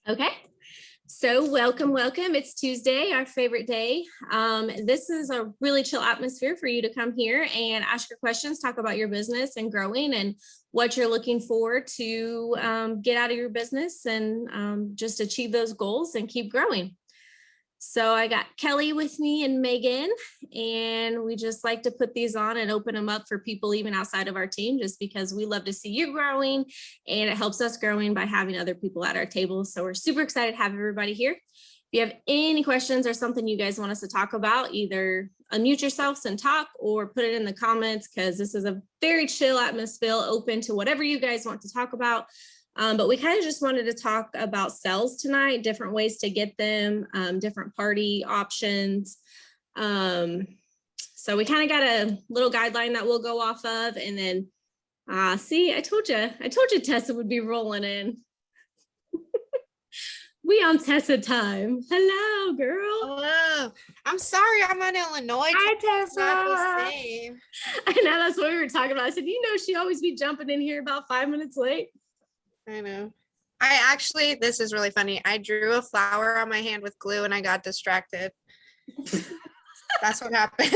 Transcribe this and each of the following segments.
Okay. So welcome. It's Tuesday, our favorite day. This is a really chill atmosphere for you to come here and ask your questions, talk about your business and growing and what you're looking for to get out of your business and just achieve those goals and keep growing. So I got Kelly with me and Megan, and we just like to put these on and open them up for people even outside of our team, just because we love to see you growing and it helps us growing by having other people at our table. So we're super excited to have everybody here. If you have any questions or something you guys want us to talk about, either unmute yourselves and talk or put it in the comments, because this is a very chill atmosphere, open to whatever you guys want to talk about. But we kind of just wanted to talk about sales tonight, different ways to get them, different party options. So we kind of got a little guideline that we'll go off of, and then see, I told you Tessa would be rolling in. We on Tessa time. Hello, girl. Hello. I'm sorry, I'm in Illinois. Hi, Tessa. It's not the same. I know, that's what we were talking about. I said, she always be jumping in here about 5 minutes late. I know. This is really funny. I drew a flower on my hand with glue and I got distracted. That's what happened.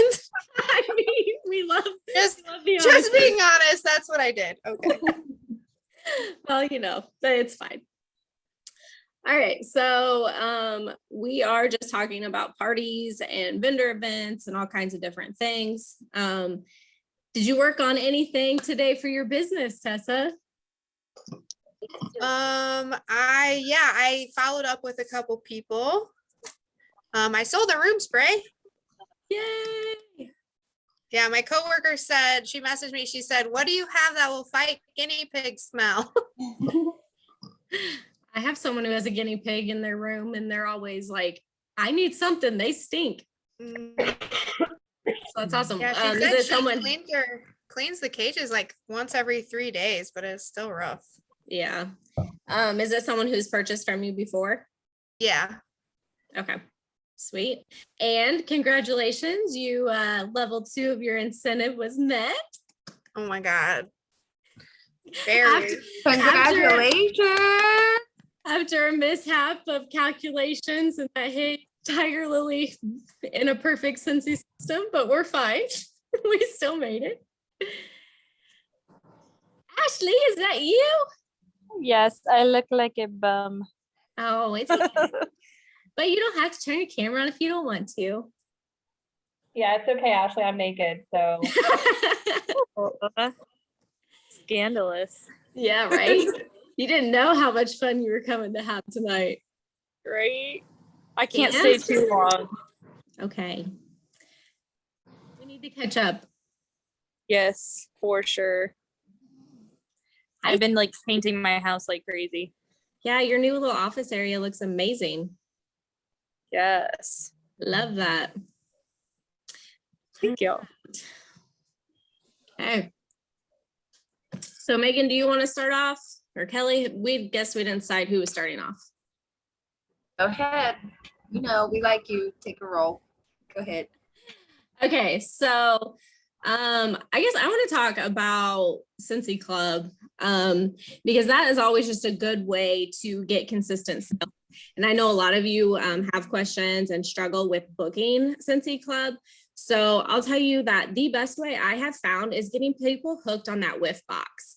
I mean, we love just being honest. That's what I did. Okay. Well, but it's fine. All right. So we are just talking about parties and vendor events and all kinds of different things. Did you work on anything today for your business, Tessa? I followed up with a couple people. I sold a room spray. Yay! Yeah, my coworker said, she messaged me, she said, "What do you have that will fight guinea pig smell?" I have someone who has a guinea pig in their room and they're always like, "I need something, they stink." So that's awesome. Yeah, she said someone cleans the cages like once every 3 days, but it's still rough. Yeah. Is it someone who's purchased from you before? Yeah. Okay. Sweet. And congratulations, you level 2 of your incentive was met. Oh my God. Congratulations. After a mishap of calculations and that hit Tiger Lily in a perfect Scentsy system, but we're fine. We still made it. Ashley, is that you? Yes, I look like a bum. Oh, it's okay. But you don't have to turn your camera on if you don't want to. Yeah, it's okay, Ashley. I'm naked, so. Scandalous. Yeah, right? You didn't know how much fun you were coming to have tonight. Right? I can't stay too long. Okay. We need to catch up. Yes, for sure. I've been painting my house like crazy. Yeah, your new little office area looks amazing. Yes. Love that. Thank you. Okay. So Megan, do you want to start off? Or Kelly? We didn't decide who was starting off. Go ahead. We like you. Take a roll. Go ahead. Okay, so I guess I want to talk about Scentsy Club because that is always just a good way to get consistent sales. And I know a lot of you have questions and struggle with booking Scentsy Club. So I'll tell you that the best way I have found is getting people hooked on that whiff box.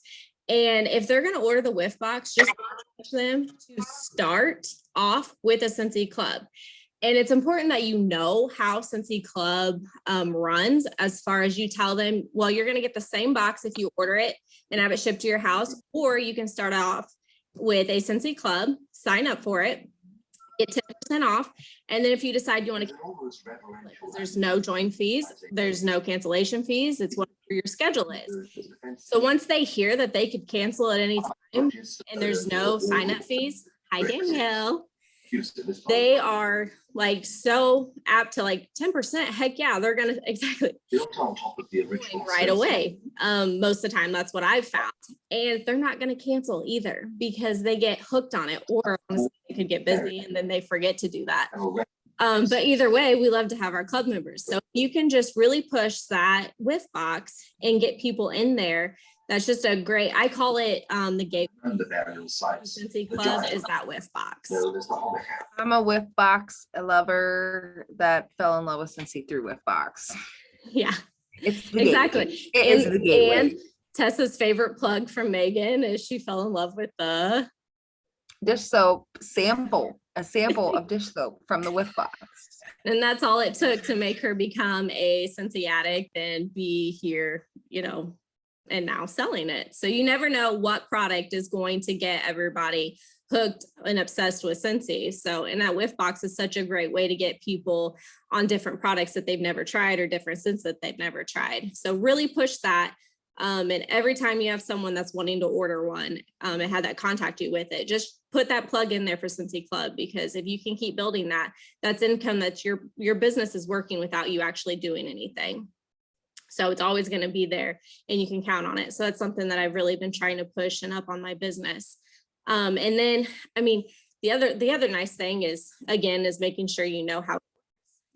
And if they're going to order the whiff box, just push them to start off with a Scentsy Club. And it's important that you know how Scentsy Club runs, as far as you tell them, well, you're going to get the same box if you order it and have it shipped to your house, or you can start off with a Scentsy Club, sign up for it, get 10% off. And then if you decide you want to, there's no join fees, there's no cancellation fees. It's whatever your schedule is. So once they hear that they could cancel at any time and there's no sign up fees, hi Danielle, they are so apt to 10%. Heck yeah, they're gonna exactly right away. Most of the time, that's what I've found. And they're not gonna cancel either because they get hooked on it, or they could get busy and then they forget to do that. But either way, we love to have our club members. So you can just really push that whiff box and get people in there that's just a great, I call it the gateway And the battery size. Scentsy Club is that whiff box. No, there's the whole half. I'm a whiff box lover that fell in love with Scentsy through whiff box. Yeah, It's the exactly. gateway. It is the gateway. And Tessa's favorite plug from Megan is she fell in love with the Dish soap sample, a sample of dish soap from the whiff box. and that's all it took to make her become a Scentsy addict and be here, you know, and now selling it. So you never know what product is going to get everybody hooked and obsessed with Scentsy. So, and that whiff box is such a great way to get people on different products that they've never tried or different scents that they've never tried. So really push that. And every time you have someone that's wanting to order one and had that contact you with it, just put that plug in there for Scentsy Club, because if you can keep building that, that's income that your business is working without you actually doing anything. So it's always going to be there and you can count on it. So that's something that I've really been trying to push and up on my business. And then, I mean, the other nice thing is, again, is making sure you know how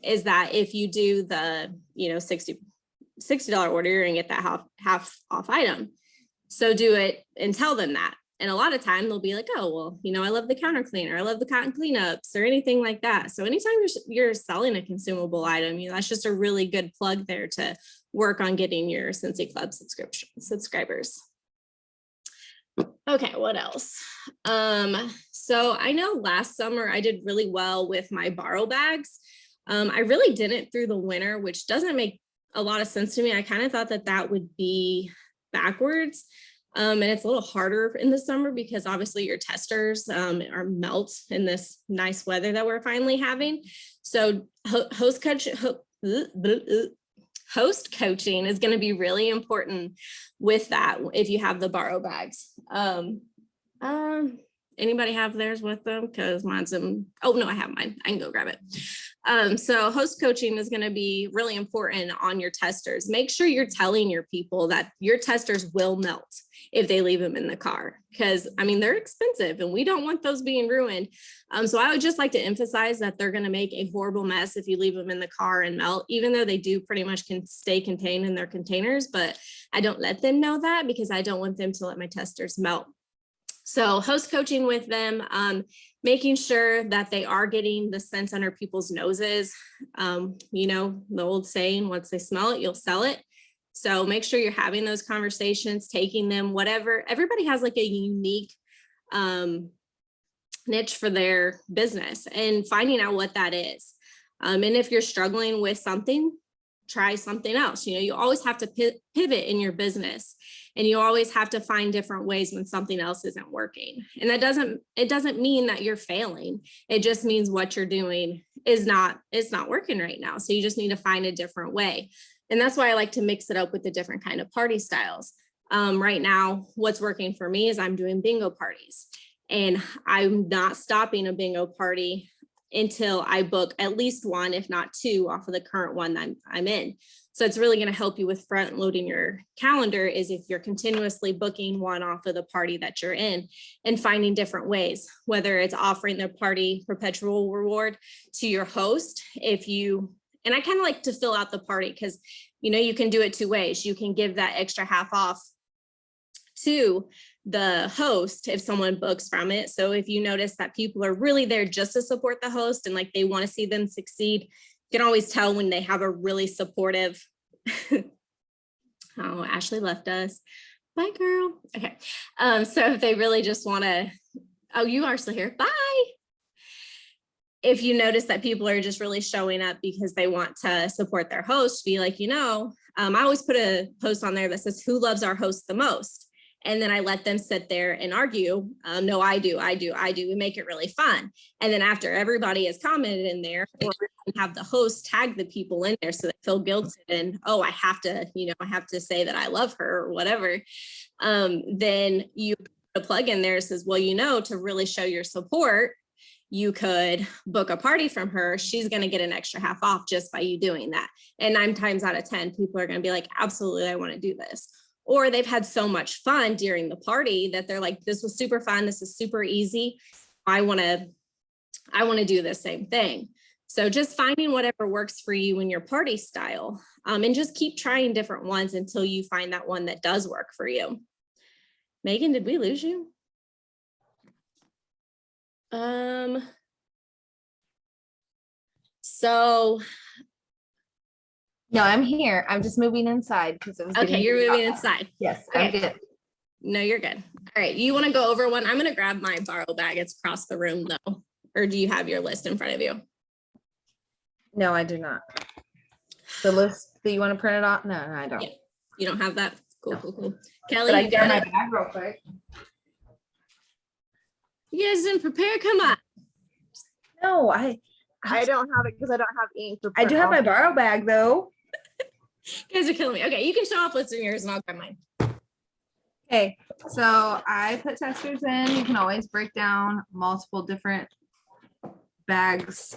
is that if you do the, you know, $60 order, you're gonna get that half off item. So do it and tell them that. And a lot of time they'll be like, oh, well, you know, I love the counter cleaner, I love the cotton cleanups or anything like that. So anytime you're selling a consumable item, you know, that's just a really good plug there to work on getting your Scentsy Club subscribers. Okay, what else? So I know last summer I did really well with my borrow bags. I really didn't through the winter, which doesn't make a lot of sense to me. I kind of thought that would be backwards. And it's a little harder in the summer because obviously your testers are melt in this nice weather that we're finally having. So host coaching is going to be really important with that if you have the borrow bags. Anybody have theirs with them? Because mine's oh no, I have mine. I can go grab it. So host coaching is going to be really important on your testers. Make sure you're telling your people that your testers will melt if they leave them in the car, because I mean, they're expensive and we don't want those being ruined. So I would just like to emphasize that they're going to make a horrible mess if you leave them in the car and melt, even though they do pretty much can stay contained in their containers, but I don't let them know that because I don't want them to let my testers melt. So host coaching with them, making sure that they are getting the scents under people's noses. You know, the old saying, once they smell it, you'll sell it. So make sure you're having those conversations, taking them, whatever. Everybody has like a unique niche for their business and finding out what that is. And if you're struggling with something, try something else. You know, you always have to pivot in your business, and you always have to find different ways when something else isn't working. And it doesn't mean that you're failing. It just means what you're doing is not working right now. So you just need to find a different way. And that's why I like to mix it up with the different kind of party styles. Right now, what's working for me is I'm doing bingo parties, and I'm not stopping a bingo party until I book at least one, if not two, off of the current one that I'm in. So it's really going to help you with front loading your calendar is if you're continuously booking one off of the party that you're in and finding different ways, whether it's offering the party perpetual reward to your host. And I kind of like to fill out the party because, you know, you can do it two ways. You can give that extra half off to the host if someone books from it. So if you notice that people are really there just to support the host and like they want to see them succeed, you can always tell when they have a really supportive. Oh, Ashley left us. Bye, girl. Okay. So if they really just want to, oh, you are still here. Bye. If you notice that people are just really showing up because they want to support their host, be like, you know, I always put a post on there that says, who loves our host the most? And then I let them sit there and argue. No, I do. We make it really fun. And then after everybody has commented in there, or have the host tag the people in there so they feel guilty and, oh, I have to say that I love her or whatever. Then you put a plug in there that says, well, you know, to really show your support, you could book a party from her. She's going to get an extra half off just by you doing that. And 9 times out of 10, people are going to be like, absolutely, I want to do this. Or they've had so much fun during the party that they're like, this was super fun. This is super easy. I want to do the same thing. So just finding whatever works for you in your party style, and just keep trying different ones until you find that one that does work for you. Megan, did we lose you? So, No, I'm here. I'm just moving inside because it was okay, getting you're really moving hot. inside. Yes, I'm Okay. good. No, you're good. All right, you want to go over one? I'm going to grab my borrow bag. It's across the room though. Or do you have your list in front of you? No, I do not. The list that you want to print it off? No, I don't. Yeah. You don't have that? Cool, No. cool, cool. But Kelly, I you got got my it? bag real quick. You guys didn't prepare? Come on. No, I don't have it because I don't have ink. to I do print have my off. borrow bag though. You guys are killing me. Okay, you can show off what's in yours and I'll grab mine. Okay, so I put testers in. You can always break down multiple different bags.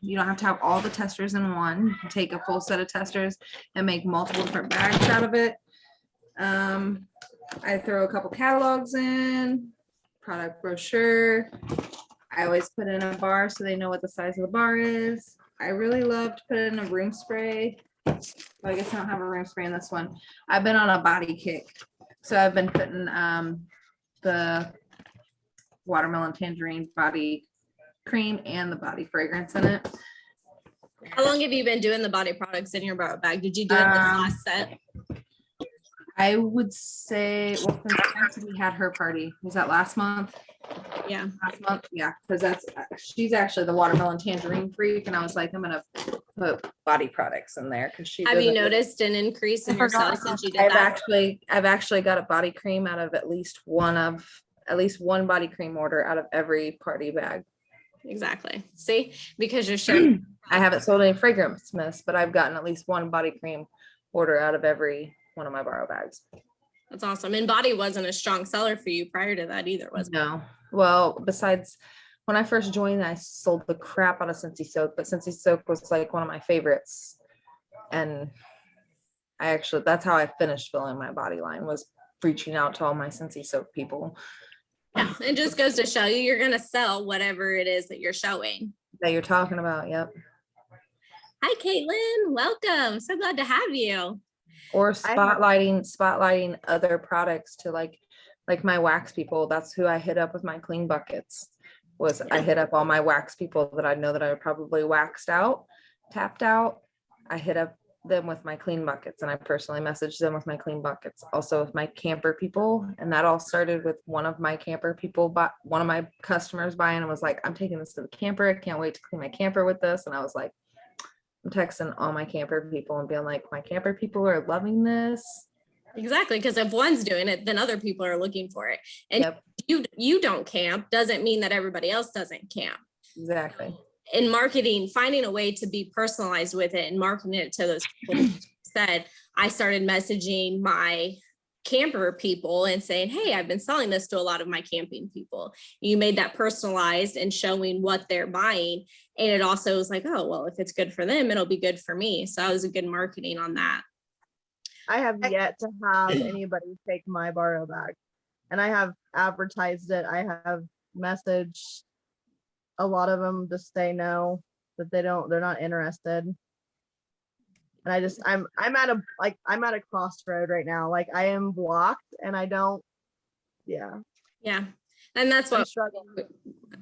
You don't have to have all the testers in one. You can take a full set of testers and make multiple different bags out of it. I throw a couple catalogs in, product brochure. I always put in a bar so they know what the size of the bar is. I really love to put in a room spray. Well, I guess I don't have a room spray in this one. I've been on a body kick. So I've been putting the watermelon tangerine body cream and the body fragrance in it. How long have you been doing the body products in your borrow bag? Did you do it this last set? I would say, well, since we had her party, was that last month? Yeah. Last month, yeah, because she's actually the watermelon tangerine freak, and I was like, I'm gonna put body products in there because she. Have you doesn't- noticed an increase in your sales since you did I've that? actually got a body cream out of at least one body cream order out of every party bag. Exactly. See, because you're showing. I haven't sold any fragrance mist, but I've gotten at least one body cream order out of every one of my borrow bags. That's awesome. And body wasn't a strong seller for you prior to that either, was it? No, well, besides when I first joined, I sold the crap out of Scentsy soap, but Scentsy soap was like one of my favorites. And that's how I finished filling my body line, was reaching out to all my Scentsy soap people. Yeah. It just goes to show you you're going to sell whatever it is that you're showing. That you're talking about. Yep. Hi, Caitlin. Welcome. So glad to have you. Or I have- spotlighting other products to like my wax people. That's who I hit up with my clean buckets. I hit up all my wax people that I know that I probably waxed out, tapped out. I hit up them with my clean buckets, and I personally messaged them with my clean buckets. Also with my camper people, and that all started with one of my camper people, but one of my customers buying and was like, I'm taking this to the camper. I can't wait to clean my camper with this. And I was like, I'm texting all my camper people and being like, my camper people are loving this. Exactly. Because if one's doing it, then other people are looking for it. And Yep. you don't camp doesn't mean that everybody else doesn't camp. Exactly. In marketing, finding a way to be personalized with it and marketing it to those people said, I started messaging my camper people and saying, hey, I've been selling this to a lot of my camping people. You made that personalized and showing what they're buying. And it also was like, oh, well, if it's good for them, it'll be good for me. So that was a good marketing on that. I have yet to have anybody take my borrow bag, and I have advertised it. I have messaged a lot of them to say no, that they're not interested. And I'm at a crossroad right now. Like, I am blocked, and I don't. Yeah, Yeah. And that's I'm what struggling.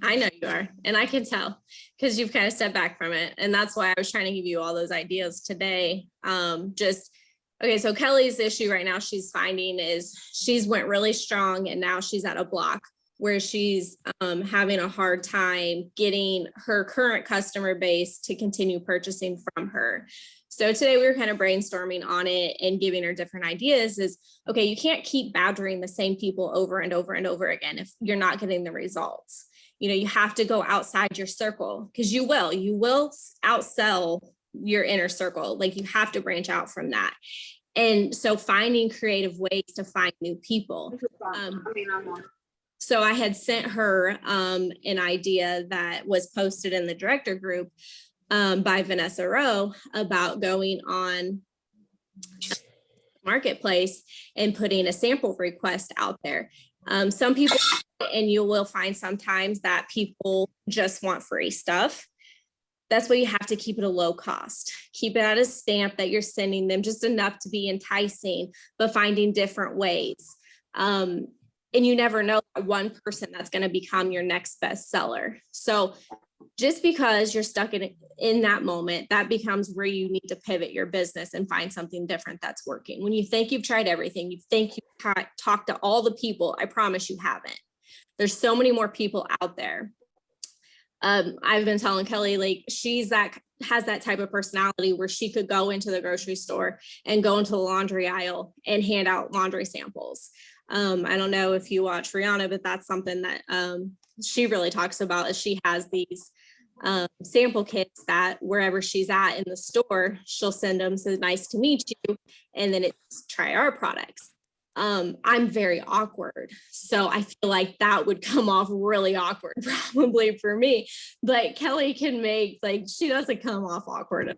I know you are. And I can tell because you've kind of stepped back from it. And that's why I was trying to give you all those ideas today. Okay, so Kelly's issue right now she's finding is she's went really strong and now she's at a block where she's having a hard time getting her current customer base to continue purchasing from her. So today we were kind of brainstorming on it and giving her different ideas is, okay, you can't keep badgering the same people over and over and over again if you're not getting the results. You know, you have to go outside your circle because you will outsell your inner circle. Like, you have to branch out from that. And so finding creative ways to find new people. So I had sent her an idea that was posted in the director group by Vanessa Rowe about going on Marketplace and putting a sample request out there. Some people, and you will find sometimes that people just want free stuff. that's why you have to keep it a low cost. Keep it at a stamp that you're sending them just enough to be enticing, but finding different ways. And you never know that one person that's going to become your next bestseller. So just because you're stuck in that moment, that becomes where you need to pivot your business and find something different that's working. When you think you've tried everything, you think you've talked to all the people, I promise you haven't. There's so many more people out there. I've been telling Kelly, like, has that type of personality where she could go into the grocery store and go into the laundry aisle and hand out laundry samples. I don't know if you watch Rihanna, but that's something that she really talks about, is she has these sample kits that wherever she's at in the store, she'll send them, so nice to meet you, and then it's try our products. I'm very awkward, so I feel like that would come off really awkward probably for me, but Kelly can make, like, she doesn't come off awkward.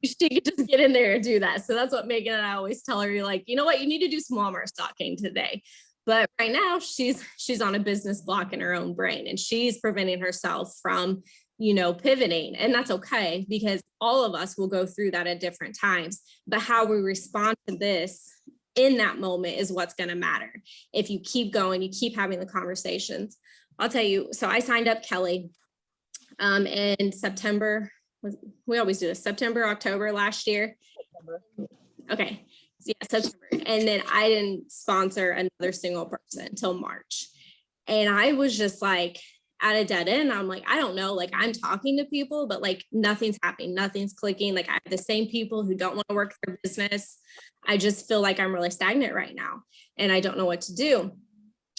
She could just get in there and do that. So that's what Megan and I always tell her, you're like, you know what, you need to do some Walmart stocking today. But right now she's on a business block in her own brain, and she's preventing herself from, pivoting. And that's okay, because all of us will go through that at different times, but how we respond to this in that moment is what's going to matter. If you keep going, you keep having the conversations. I'll tell you, so I signed up Kelly in September. We always do this, September, October last year. Okay. So yeah, September. And then I didn't sponsor another single person until March. And I was just like at a dead end. I'm like, I don't know, like, I'm talking to people, but like nothing's happening, nothing's clicking. Like, I have the same people who don't want to work their business. I just feel like I'm really stagnant right now and I don't know what to do.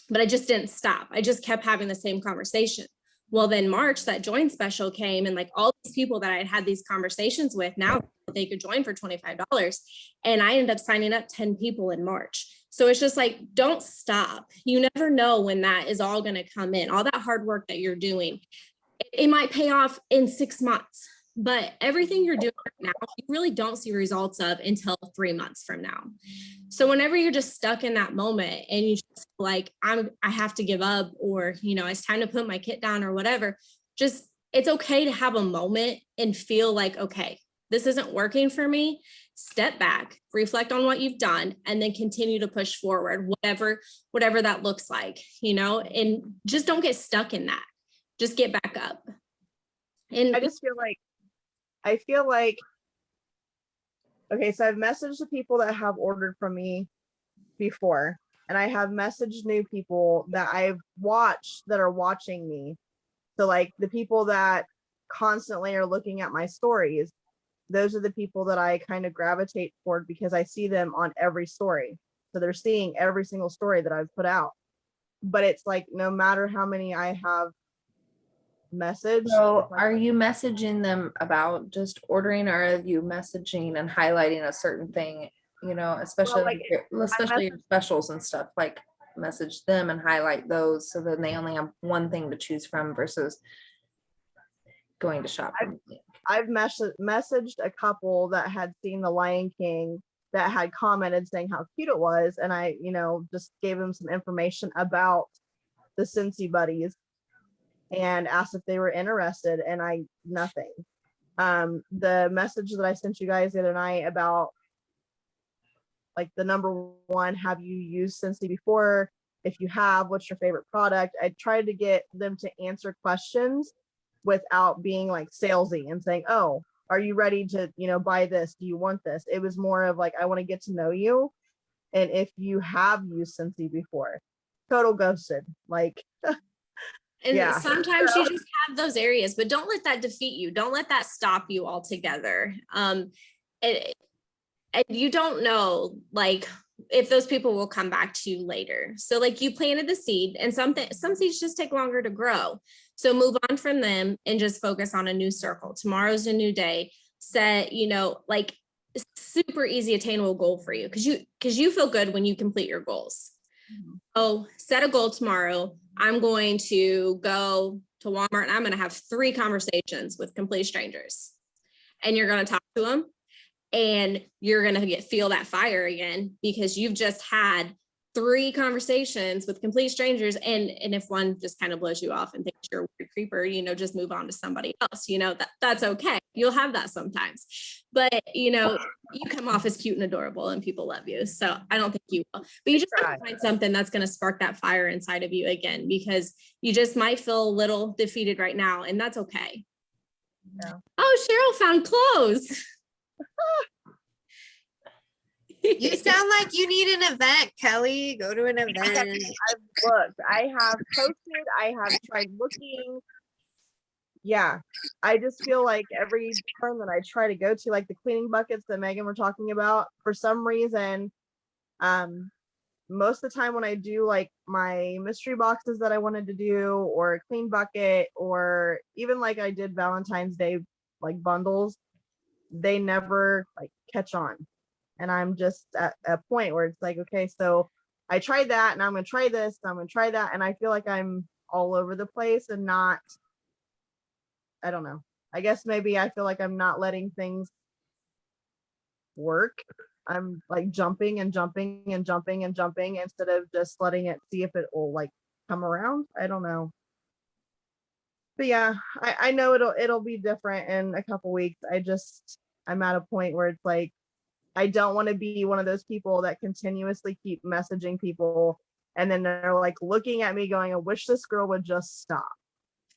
But I just didn't stop. I just kept having the same conversation. Well, then March, that join special came, and like all these people that I had these conversations with, now they could join for $25. And I ended up signing up 10 people in March. So it's just like, don't stop. You never know when that is all going to come in. All that hard work that you're doing, it might pay off in 6 months, but everything you're doing right now, you really don't see results of until 3 months from now. So whenever you're just stuck in that moment and you just like, I have to give up, or, it's time to put my kit down or whatever, just, it's okay to have a moment and feel like, okay, this isn't working for me. Step back, reflect on what you've done, and then continue to push forward, whatever that looks like, and just don't get stuck in that. Just get back up. And I feel like, okay, so I've messaged the people that have ordered from me before, and I have messaged new people that I've watched that are watching me. So like the people that constantly are looking at my stories, those are the people that I kind of gravitate toward because I see them on every story. So they're seeing every single story that I've put out. But it's like, no matter how many I have messaged. So are you messaging them about just ordering, or are you messaging and highlighting a certain thing, especially especially your specials and stuff, like message them and highlight those so then they only have one thing to choose from versus going to shop. I've messaged a couple that had seen The Lion King that had commented saying how cute it was, and I, just gave them some information about the Scentsy Buddies and asked if they were interested, and nothing. The message that I sent you guys the other night about like the number one, have you used Scentsy before? If you have, what's your favorite product? I tried to get them to answer questions without being like salesy and saying, oh, are you ready to, buy this? Do you want this? It was more of like, I want to get to know you. And if you have used Scentsy before, total ghosted, like, and yeah. Sometimes you just have those areas, but don't let that defeat you. Don't let that stop you altogether. And you don't know, like, if those people will come back to you later. So like, you planted the seed, and some seeds just take longer to grow. So move on from them and just focus on a new circle. Tomorrow's a new day. Set, like, super easy attainable goal for you, because you feel good when you complete your goals. Mm-hmm. So set a goal tomorrow. I'm going to go to Walmart and I'm going to have 3 conversations with complete strangers, and you're going to talk to them, and you're going to feel that fire again, because you've just had 3 conversations with complete strangers, and if one just kind of blows you off and thinks you're a weird creeper, just move on to somebody else, that's okay. You'll have that sometimes, but you come off as cute and adorable and people love you. So I don't think you will, but you just have to find something that's going to spark that fire inside of you again, because you just might feel a little defeated right now, and that's okay. Yeah. Oh, Cheryl found clothes. You sound like you need an event, Kelly. Go to an event. I've looked. I have posted. I have tried looking. Yeah, I just feel like every turn that I try to go to, like the cleaning buckets that Megan were talking about, for some reason, most of the time when I do like my mystery boxes that I wanted to do, or a clean bucket, or even like I did Valentine's Day like bundles, they never like catch on. And I'm just at a point where it's like, okay, so I tried that, and I'm going to try this, and I'm going to try that. And I feel like I'm all over the place and not, I don't know. I guess maybe I feel like I'm not letting things work. I'm like jumping and jumping and jumping and jumping instead of just letting it see if it will like come around. I don't know. But yeah, I know it'll be different in a couple weeks. I'm at a point where it's like, I don't want to be one of those people that continuously keep messaging people and then they're like looking at me going, I wish this girl would just stop.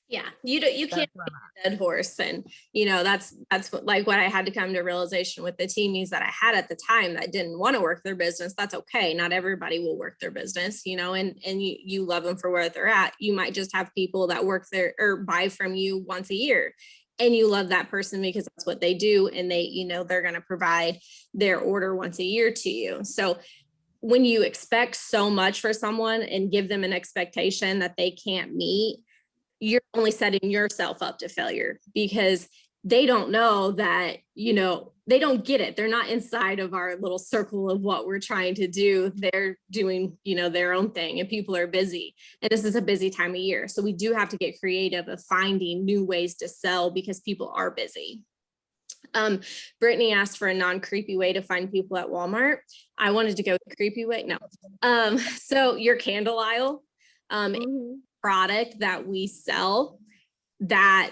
Yeah, you can't be a dead horse. And that's what I had to come to realization with the teamies that I had at the time that didn't want to work their business. That's okay. Not everybody will work their business, and you love them for where they're at. You might just have people that work there or buy from you once a year, and you love that person because that's what they do, and they they're going to provide their order once a year to you. So when you expect so much for someone and give them an expectation that they can't meet, you're only setting yourself up to failure, because they don't know that, they don't get it. They're not inside of our little circle of what we're trying to do. They're doing, their own thing, and people are busy. And this is a busy time of year. So we do have to get creative of finding new ways to sell because people are busy. Brittany asked for a non-creepy way to find people at Walmart. I wanted to go the creepy way. No. So your candle aisle, product that we sell, that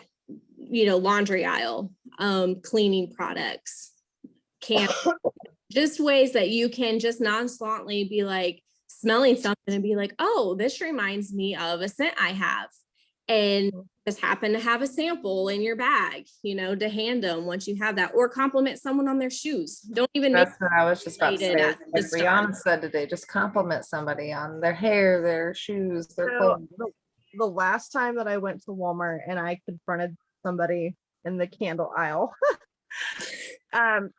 laundry aisle, cleaning products, can just ways that you can just nonchalantly be like smelling something and be like, oh, this reminds me of a scent I have, and just happen to have a sample in your bag, to hand them once you have that, or compliment someone on their shoes. Don't even That's what I was just about to say. Like Like Brianna said today, just compliment somebody on their hair, their shoes, their clothes. The last time that I went to Walmart and I confronted somebody in the candle aisle,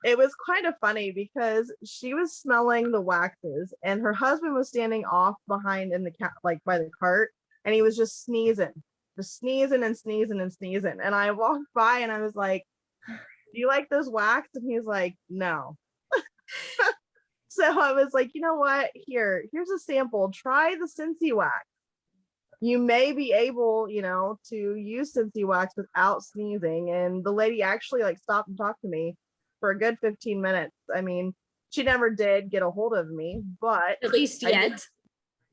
it was kind of funny because she was smelling the waxes and her husband was standing off behind in the like by the cart, and he was just sneezing and sneezing and sneezing. And I walked by and I was like, do you like those wax? And he's like, no. So I was like, you know what? Here's a sample. Try the Scentsy wax. You may be able, to use Scentsy wax without sneezing. And the lady actually like stopped and talked to me for a good 15 minutes. I mean, she never did get a hold of me, but at least yet.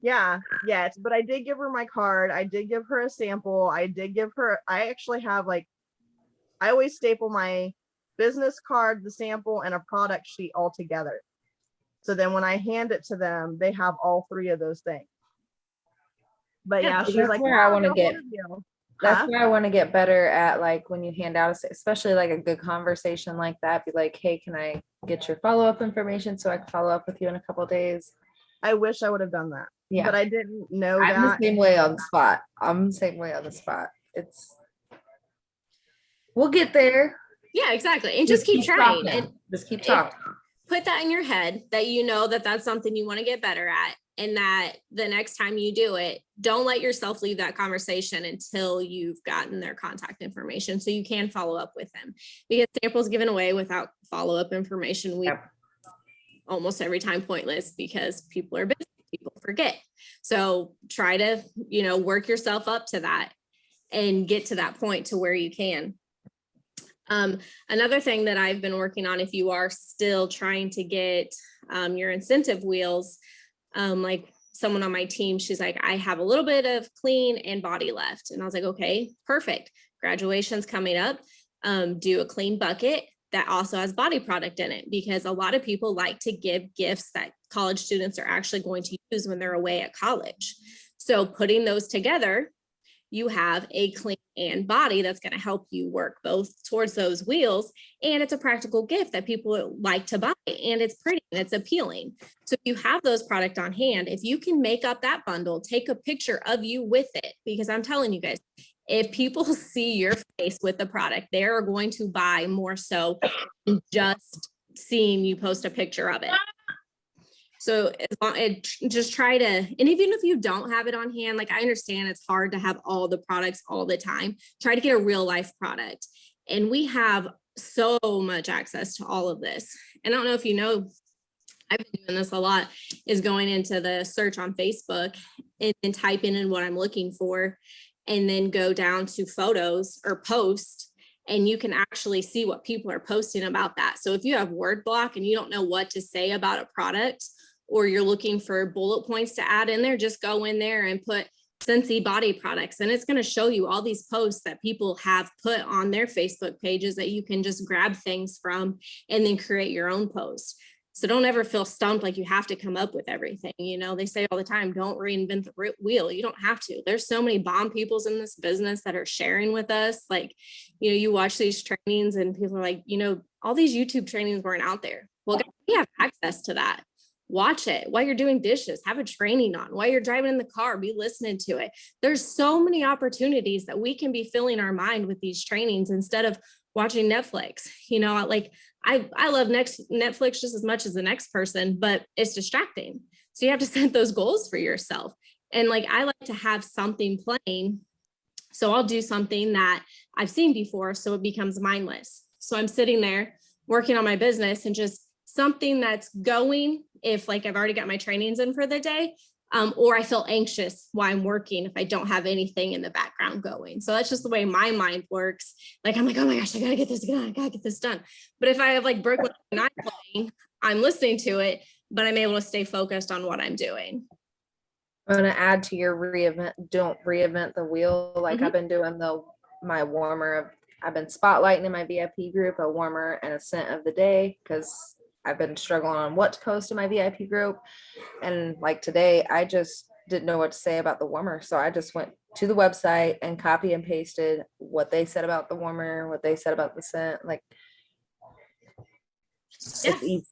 Yet. But I did give her my card. I did give her a sample. I actually have like, I always staple my business card, the sample, and a product sheet all together. So then when I hand it to them, they have all 3 of those things. But yeah, she's like, where I want to no, get. That's where I want to get better at, like when you hand out, especially like a good conversation like that, be like, hey, can I get your follow-up information so I can follow up with you in a couple of days? I wish I would have done that. Yeah. But I didn't know I'm that. the same way on the spot. We'll get there. Yeah, exactly. And just keep trying. And just keep talking. Put that in your head that that's something you want to get better at. And that the next time you do it, don't let yourself leave that conversation until you've gotten their contact information so you can follow up with them. Because samples given away without follow-up information, we almost every time pointless, because people are busy, people forget. So try to, work yourself up to that and get to that point to where you can. Another thing that I've been working on, if you are still trying to get your incentive wheels, Like someone on my team, she's like, I have a little bit of clean and body left. And I was like, okay, perfect. Graduation's coming up. Do a clean bucket that also has body product in it, because a lot of people like to give gifts that college students are actually going to use when they're away at college. So putting those together, you have a clean and body that's going to help you work both towards those wheels. And it's a practical gift that people like to buy, and it's pretty and it's appealing. So if you have those product on hand, if you can make up that bundle, take a picture of you with it, because I'm telling you guys, if people see your face with the product, they are going to buy more so than just seeing you post a picture of it. So just try to, and even if you don't have it on hand, like I understand it's hard to have all the products all the time, try to get a real life product. And we have so much access to all of this. And I don't know if you know, I've been doing this a lot, is going into the search on Facebook and then typing in what I'm looking for, and then go down to photos or post, and you can actually see what people are posting about that. So if you have word block and you don't know what to say about a product, or you're looking for bullet points to add in there, just go in there and put Scentsy body products, and it's going to show you all these posts that people have put on their Facebook pages that you can just grab things from and then create your own post. So don't ever feel stumped like you have to come up with everything. You know, they say all the time, don't reinvent the wheel. You don't have to. There's so many bomb peoples in this business that are sharing with us. Like, you know, you watch these trainings and people are like, you know, all these YouTube trainings weren't out there. Well, we have access to that. Watch it while you're doing dishes, have a training on, while you're driving in the car, be listening to it. There's so many opportunities that we can be filling our mind with these trainings instead of watching Netflix. You know, like I love Netflix just as much as the next person, but it's distracting. So you have to set those goals for yourself. And like, I like to have something playing. So I'll do something that I've seen before, so it becomes mindless. So I'm sitting there working on my business, and just something that's going, if like I've already got my trainings in for the day, or I feel anxious while I'm working if I don't have anything in the background going. So that's just the way my mind works. Like, I'm like, oh my gosh, I gotta get this done. I gotta get this done. But if I have like Brooklyn not playing, I'm listening to it, but I'm able to stay focused on what I'm doing. I'm gonna add to your don't reinvent the wheel. Like I've been doing my warmer. I've been spotlighting in my VIP group a warmer and a scent of the day, because I've been struggling on what to post in my VIP group. And like today, I just didn't know what to say about the warmer. So I just went to the website and copy and pasted what they said about the warmer, what they said about the scent. Like, Yeah. it's easy.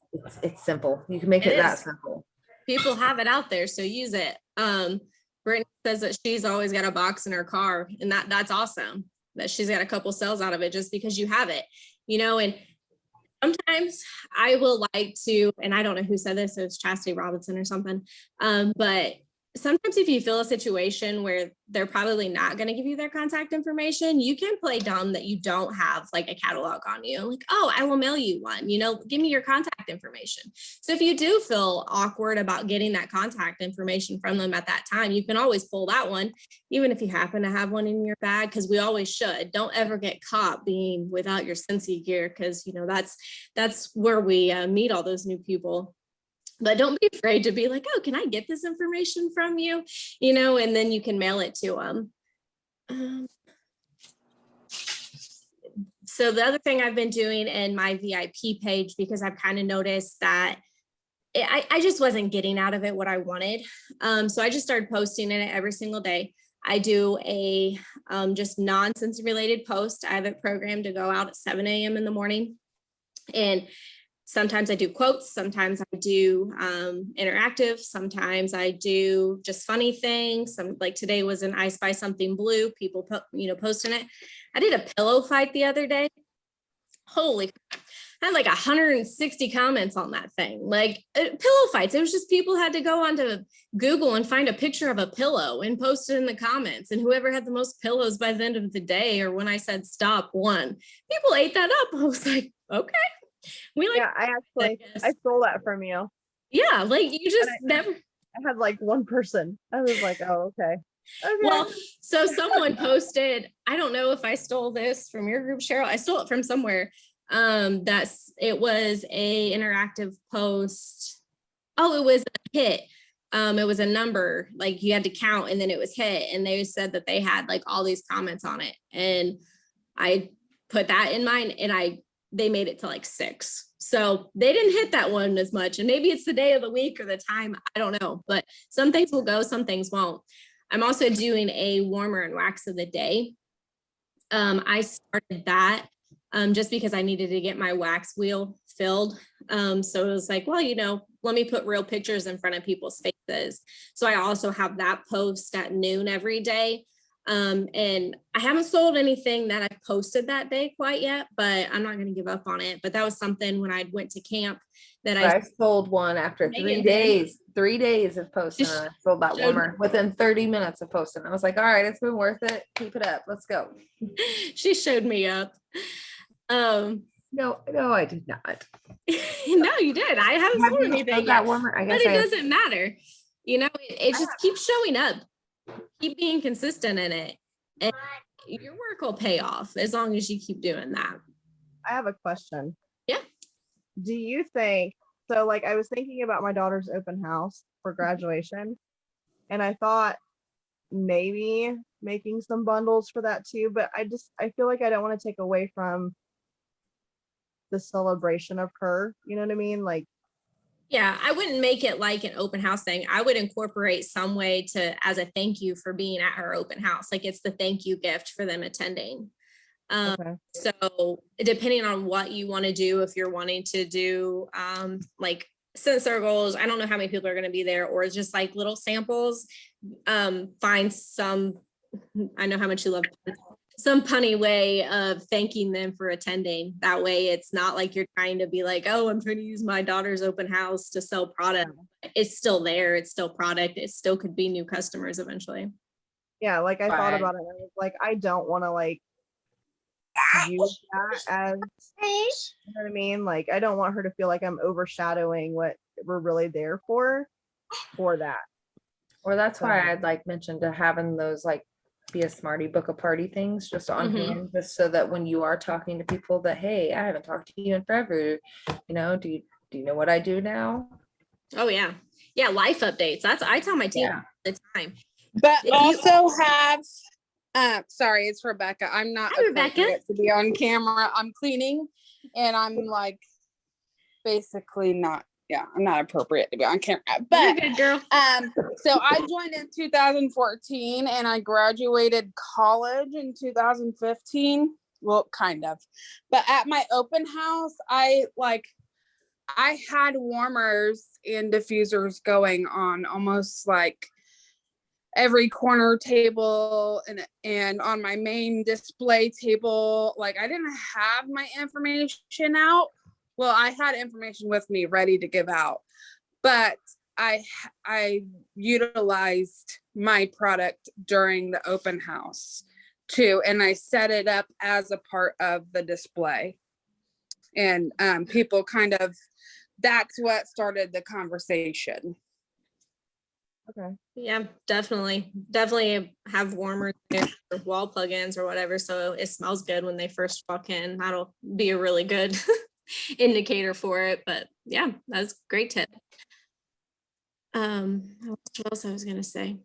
It's simple. You can make it that simple. People have it out there, so use it. Brittany says that she's always got a box in her car, and that's awesome that she's got a couple sales out of it just because you have it, you know. And sometimes I will like to, and I don't know who said this, it was Chastity Robinson or something, but sometimes if you feel a situation where they're probably not going to give you their contact information, you can play dumb that you don't have like a catalog on you. Like, oh, I will mail you one, you know, give me your contact information. So if you do feel awkward about getting that contact information from them at that time, you can always pull that one, even if you happen to have one in your bag, because we always should. Don't ever get caught being without your Scentsy gear, because, you know, that's where we meet all those new people. But don't be afraid to be like, oh, can I get this information from you? You know, and then you can mail it to them. So the other thing I've been doing in my VIP page, because I've kind of noticed that I just wasn't getting out of it what I wanted. So I just started posting in it every single day. I do a just non-Scentsy related post. I have it programmed to go out at 7 a.m. in the morning. And sometimes I do quotes, sometimes I do interactive, sometimes I do just funny things. Some, like today was an I Spy Something Blue, people posting it. I did a pillow fight the other day. Holy crap. I had like 160 comments on that thing, like pillow fights. It was just people had to go onto Google and find a picture of a pillow and post it in the comments. And whoever had the most pillows by the end of the day, or when I said stop, won. People ate that up. I was like, okay. I stole that from you. Yeah, like you just never. I had like one person. I was like, oh, okay. Well, so someone posted, I don't know if I stole this from your group, Cheryl. I stole it from somewhere. It was a interactive post. Oh, it was a hit it was a number, like you had to count and then it was hit. And they said that they had like all these comments on it. And I put that in mine and they made it to like 6. So they didn't hit that one as much. And maybe it's the day of the week or the time, I don't know, but some things will go, some things won't. I'm also doing a warmer and wax of the day. I started that just because I needed to get my wax wheel filled. So it was like, well, let me put real pictures in front of people's faces. So I also have that post at noon every day. And I haven't sold anything that I posted that day quite yet, but I'm not going to give up on it. But that was something when I went to camp that I sold one after Megan 3 did. days. 3 days of posting. Just I sold that showed- warmer within 30 minutes of posting. I was like, all right, it's been worth it. Keep it up. Let's go. she showed me up. No, I did not. No, you did. I haven't Have sold you anything sold yet, that warmer? I but guess it I doesn't matter. It just keeps showing up. Keep being consistent in it. And your work will pay off as long as you keep doing that. I have a question. Yeah. Do you think so? Like, I was thinking about my daughter's open house for graduation, and I thought maybe making some bundles for that too, but I feel like I don't want to take away from the celebration of her. You know what I mean? Like, Yeah, I wouldn't make it like an open house thing. I would incorporate some way as a thank you for being at her open house. Like it's the thank you gift for them attending. okay. So depending on what you want to do, if you're wanting to do like scent circles, I don't know how many people are going to be there, or just like little samples, find some, I know how much you love some punny way of thanking them for attending. That way it's not like you're trying to be like, oh, I'm trying to use my daughter's open house to sell product. It's still there. It's still product. It still could be new customers eventually. Yeah, like I thought Right. about it. And I was like, I don't want to like use that as, you know what I mean? Like, I don't want her to feel like I'm overshadowing what we're really there for that. Or that's why I'd like mentioned to having those like be a smarty book a party things just on Mhm. hand, just so that when you are talking to people that, hey, I haven't talked to you in forever, do you know what I do now? Oh yeah. Yeah. Life updates. I tell my team Yeah. all the time. But If you- also have, sorry, it's Rebecca. I'm not Hi, Rebecca. appropriate to be on camera. I'm cleaning and I'm like basically not, I'm not appropriate to be on camera. You're But good, girl. so I joined in 2014 and I graduated college in 2015. Well, kind of. But at my open house, I had warmers and diffusers going on almost like every corner table and on my main display table. Like I didn't have my information out. Well, I had information with me ready to give out, but I utilized my product during the open house too, and I set it up as a part of the display. And people that's what started the conversation. Okay. Yeah, definitely have warmers there or wall plugins or whatever, so it smells good when they first walk in. That'll be a really good indicator for it. But yeah, that's a great tip. What else I was gonna say?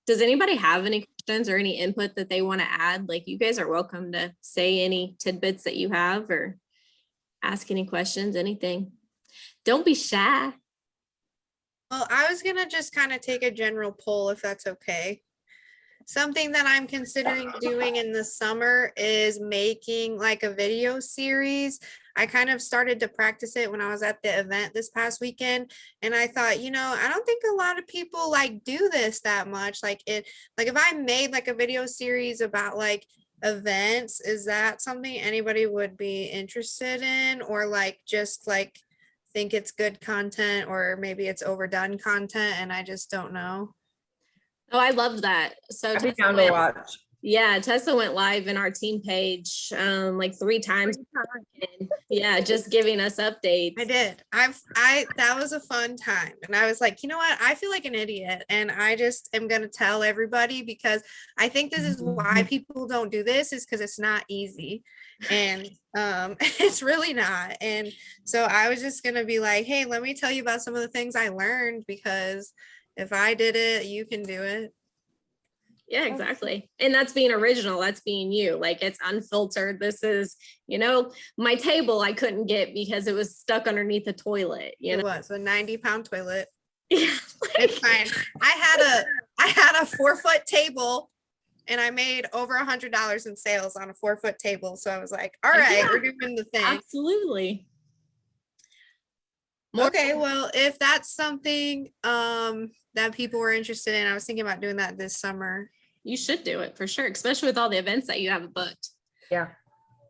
Does anybody have any questions or any input that they want to add? Like, you guys are welcome to say any tidbits that you have or ask any questions, anything. Don't be shy. Well, I was gonna just kind of take a general poll if that's okay. Something that I'm considering doing in the summer is making like a video series. I kind of started to practice it when I was at the event this past weekend, and I thought, I don't think a lot of people like do this that much. Like if I made like a video series about like events, is that something anybody would be interested in, or like just like think it's good content, or maybe it's overdone content and I just don't know? Oh, I love that. So I'd be Tessa, down to watch. Yeah, Tessa went live in our team page like 3 times. Yeah, just giving us updates. I did. That was a fun time. And I was like, you know what? I feel like an idiot. And I just am going to tell everybody because I think this is why people don't do this is because it's not easy. And it's really not. And so I was just going to be like, hey, let me tell you about some of the things I learned because if I did it, you can do it. Yeah, exactly. And that's being original. That's being you. Like it's unfiltered. This is, my table I couldn't get because it was stuck underneath the toilet. It was a 90-pound toilet. Yeah, it's fine. I had a 4-foot table and I made over $100 in sales on a 4-foot table. So I was like, all right, yeah, we're doing the thing. Absolutely. Okay, well, if that's something that people were interested in, I was thinking about doing that this summer. You should do it for sure, especially with all the events that you have booked. Yeah.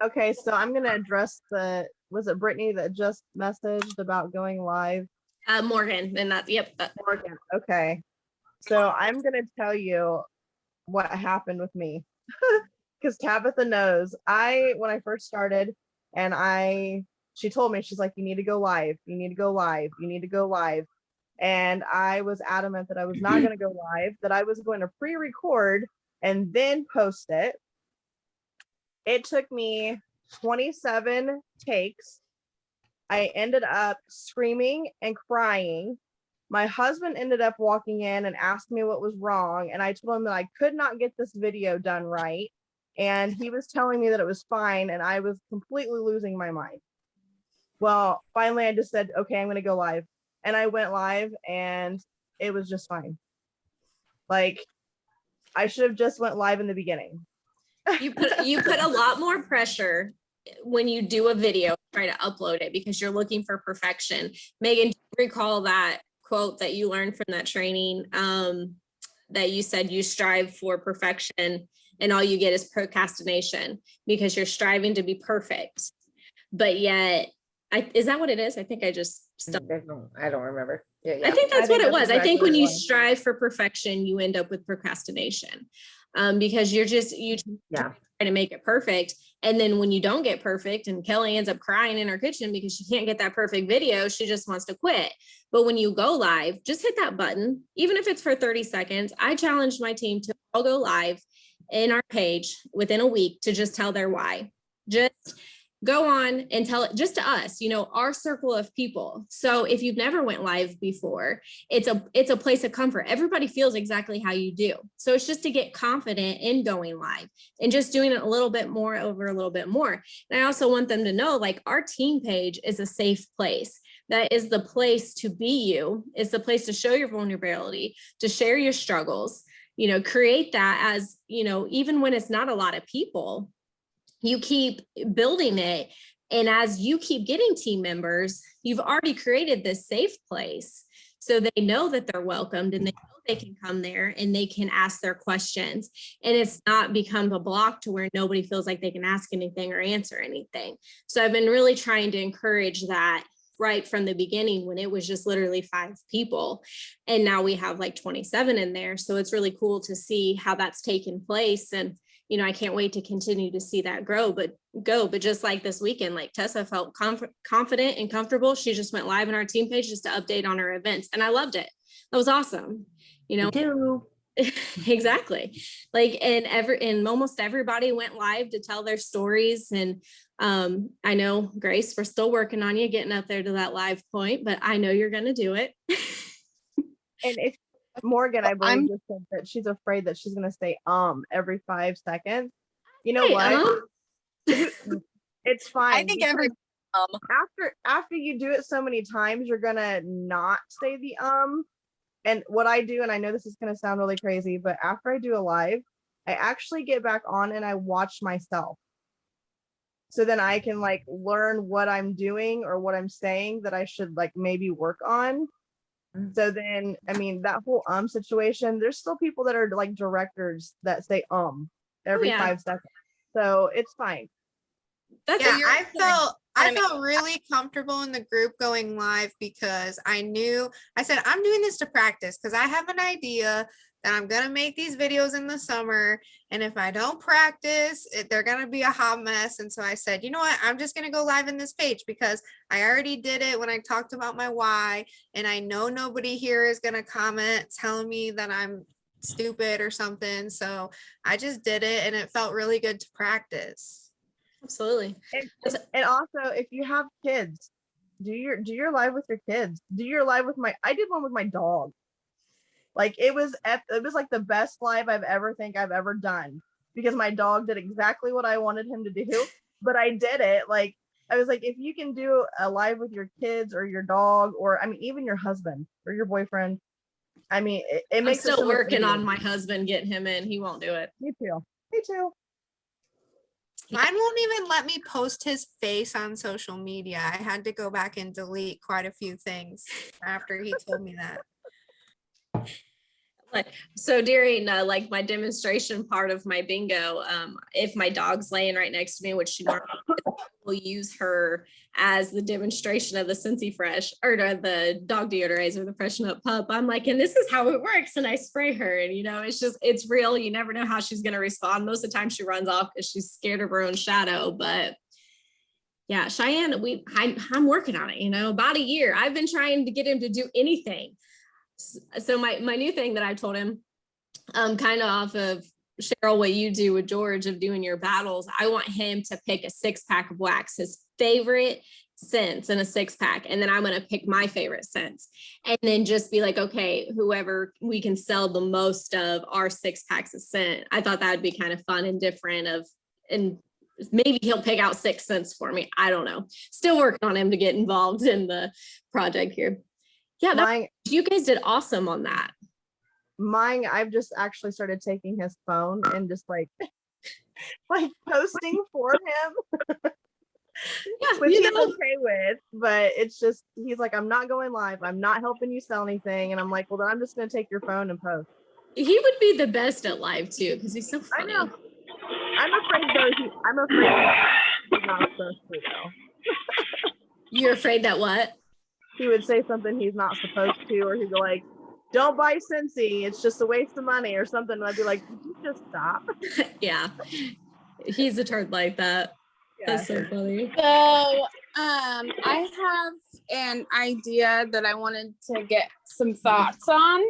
Okay, so I'm gonna address was it Brittany that just messaged about going live? Morgan, and that, yep. Morgan. Okay. So I'm gonna tell you what happened with me. Because Tabitha knows. When I first started and she told me, she's like, you need to go live, you need to go live, you need to go live. And I was adamant that I was not going to go live, that I was going to pre-record and then post it. It took me 27 takes. I ended up screaming and crying. My husband ended up walking in and asked me what was wrong. And I told him that I could not get this video done right. And he was telling me that it was fine. And I was completely losing my mind. Well, finally, I just said, okay, I'm going to go live. And I went live and it was just fine. Like, I should have just went live in the beginning. You put a lot more pressure when you do a video, try to upload it because you're looking for perfection. Megan, do you recall that quote that you learned from that training that you said you strive for perfection and all you get is procrastination because you're striving to be perfect. But yet, is that what it is? I think I just I don't remember. Yeah. I think that's what it was. I think when you exactly strive for perfection, you end up with procrastination because you try to make it perfect. And then when you don't get perfect and Kelly ends up crying in her kitchen because she can't get that perfect video, she just wants to quit. But when you go live, just hit that button, even if it's for 30 seconds. I challenged my team to all go live in our page within a week to just tell their why. Just go on and tell it just to us, our circle of people. So if you've never went live before, it's a place of comfort. Everybody feels exactly how you do. So it's just to get confident in going live and just doing it a little bit more over a little bit more. And I also want them to know, like, our team page is a safe place. That is the place to be you. It's the place to show your vulnerability, to share your struggles, create that as, even when it's not a lot of people, you keep building it. And as you keep getting team members, you've already created this safe place. So they know that they're welcomed and they know they can come there and they can ask their questions. And it's not become a block to where nobody feels like they can ask anything or answer anything. So I've been really trying to encourage that right from the beginning when it was just literally 5 people. And now we have like 27 in there. So it's really cool to see how that's taken place. And I can't wait to continue to see that but just like this weekend, like Tessa felt confident and comfortable. She just went live on our team page just to update on her events. And I loved it. That was awesome. Me too. Exactly. Like, and almost everybody went live to tell their stories. And I know, Grace, we're still working on you getting up there to that live point, but I know you're going to do it. And if Morgan, I believe, just said that she's afraid that she's gonna say every 5 seconds. You know what? It's fine. I think every after you do it so many times, you're gonna not say the And what I do, and I know this is gonna sound really crazy, but after I do a live, I actually get back on and I watch myself. So then I can like learn what I'm doing or what I'm saying that I should like maybe work on. So then, I mean, that whole situation, there's still people that are like directors that say every 5 seconds. So it's fine. I felt really comfortable in the group going live because I said, I'm doing this to practice because I have an idea that I'm gonna make these videos in the summer, and if I don't practice, they're gonna be a hot mess. And so I said, you know what, I'm just gonna go live in this page because I already did it when I talked about my why, and I know nobody here is gonna comment telling me that I'm stupid or something. So I just did it, and it felt really good to practice. Absolutely. And also, if you have kids, do your live with your kids. Do your live with I did one with my dog. Like it was like the best live I've ever done, because my dog did exactly what I wanted him to do, but I did it. Like I was like, if you can do a live with your kids or your dog, or I mean even your husband or your boyfriend, I mean it makes I'm it still so much working easier. on my husband getting him in. He won't do it. Me too. Me too. Mine won't even let me post his face on social media. I had to go back and delete quite a few things after he told me that. Like, so during like my demonstration part of my bingo, if my dog's laying right next to me, which she normally will use her as the demonstration of the Scentsy Fresh or the dog deodorizer, the Freshen Up Pup. I'm like, and this is how it works. And I spray her, and it's real. You never know how she's going to respond. Most of the time she runs off because she's scared of her own shadow. But yeah, Cheyenne, I'm working on it, about a year. I've been trying to get him to do anything. So my new thing that I told him, kind of off of Cheryl, what you do with George of doing your battles, I want him to pick a 6-pack of wax, his favorite scents in a 6-pack. And then I'm going to pick my favorite scents, and then just be like, okay, whoever we can sell the most of our 6 packs of scent. I thought that would be kind of fun and different and maybe he'll pick out 6 scents for me. I don't know. Still working on him to get involved in the project here. Yeah, you guys did awesome on that. Mine, I've just actually started taking his phone and just like posting for him. Yeah, which he's okay with, but it's just, he's like, I'm not going live. I'm not helping you sell anything. And I'm like, well, then I'm just going to take your phone and post. He would be the best at live too, because he's so funny. I know. I'm afraid he's not supposed to though. You're afraid that what? He would say something he's not supposed to, or he'd go like, don't buy Scentsy, it's just a waste of money or something. And I'd be like, did you just stop? Yeah. He's a turd like that. Yeah. That's so funny. So I have an idea that I wanted to get some thoughts on.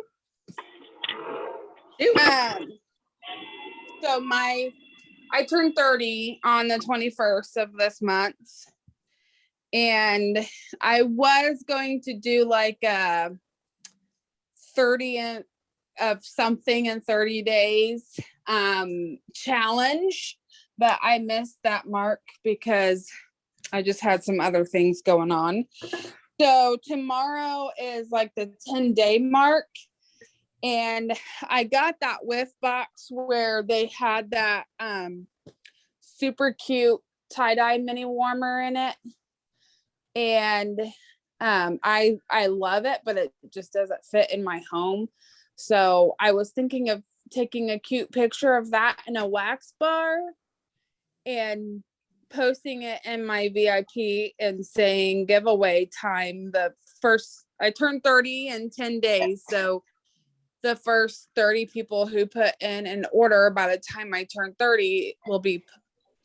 So I turned 30 on the 21st of this month, and I was going to do like a 30 of something in 30 days challenge, but I missed that mark because I just had some other things going on. So tomorrow is like the 10-day mark, and I got that whiff box where they had that super cute tie-dye mini warmer in it, and I love it, but it just doesn't fit in my home. So I was thinking of taking a cute picture of that in a wax bar and posting it in my VIP and saying giveaway time. I turned 30 in 10 days. So the first 30 people who put in an order by the time I turn 30 will be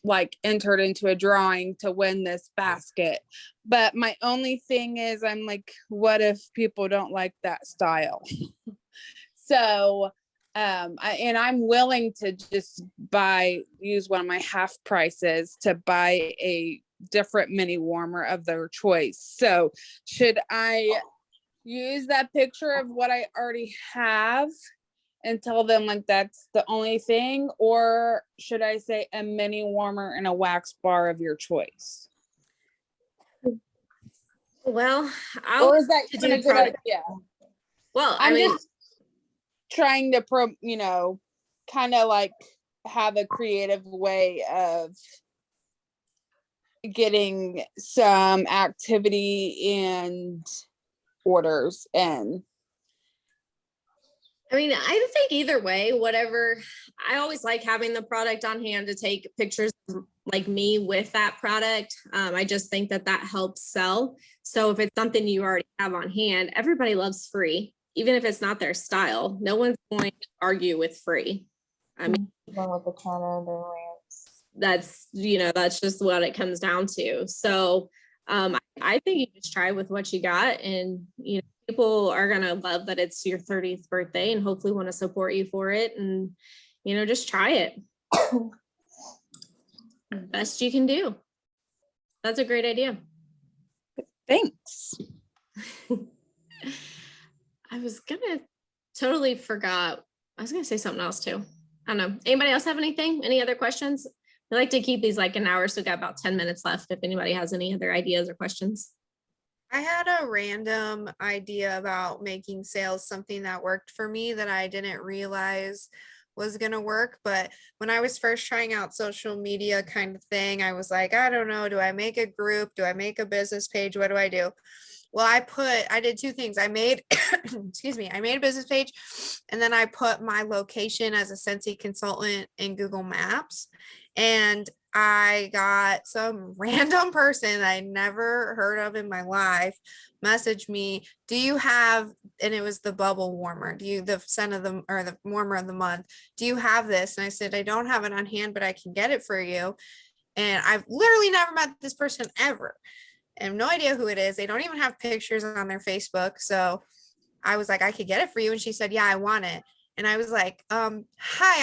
like entered into a drawing to win this basket. But my only thing is, I'm like, what if people don't like that style? So I'm willing to just use one of my half prices to buy a different mini warmer of their choice. So should I use that picture of what I already have and tell them like that's the only thing, or should I say a mini warmer and a wax bar of your choice? Well, or is that even a good idea? Well, I'm just trying to kind of like have a creative way of getting some activity and orders in. I mean, I think either way, whatever. I always like having the product on hand to take pictures like me with that product. I just think that helps sell. So if it's something you already have on hand, everybody loves free. even if it's not their style, no one's going to argue with free. I mean, Even with the counter, the lamps. that's, you know, that's just what it comes down to. So I think you just try with what you got, and you know, people are gonna love that it's your 30th birthday and hopefully want to support you for it, and you know, just try it. Best you can do. That's a great idea. Thanks. I was gonna totally forgot. I was gonna say something else too. I don't know. Anybody else have anything? Any other questions? We like to keep these like an hour, so we got about 10 minutes left if anybody has any other ideas or questions. I had a random idea about making sales something that worked for me that I didn't realize was going to work. But when I was first trying out social media kind of thing, I was like, I don't know, do I make a group? Do I make a business page? What do I do? Well, I did two things. I made, excuse me, I made a business page, and then I put my location as a Scentsy consultant in Google Maps. And I got some random person I never heard of in my life message me, do you have, and it was the bubble warmer, do you, the scent of the, or the warmer of the month, do you have this? And I said, I don't have it on hand, but I can get it for you. And I've literally never met this person ever. I have no idea who it is. They don't even have pictures on their Facebook. So I was like, I could get it for you. And she said, yeah, I want it. And I was like, hi,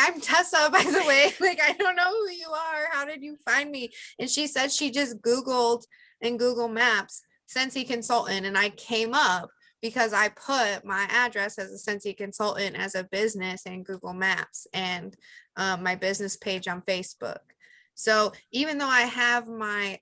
I'm Tessa, by the way. Like, I don't know who you are. How did you find me? And she said she just Googled in Google Maps, Scentsy consultant. And I came up because I put my address as a Scentsy consultant as a business in Google Maps and my business page on Facebook. So even though I have my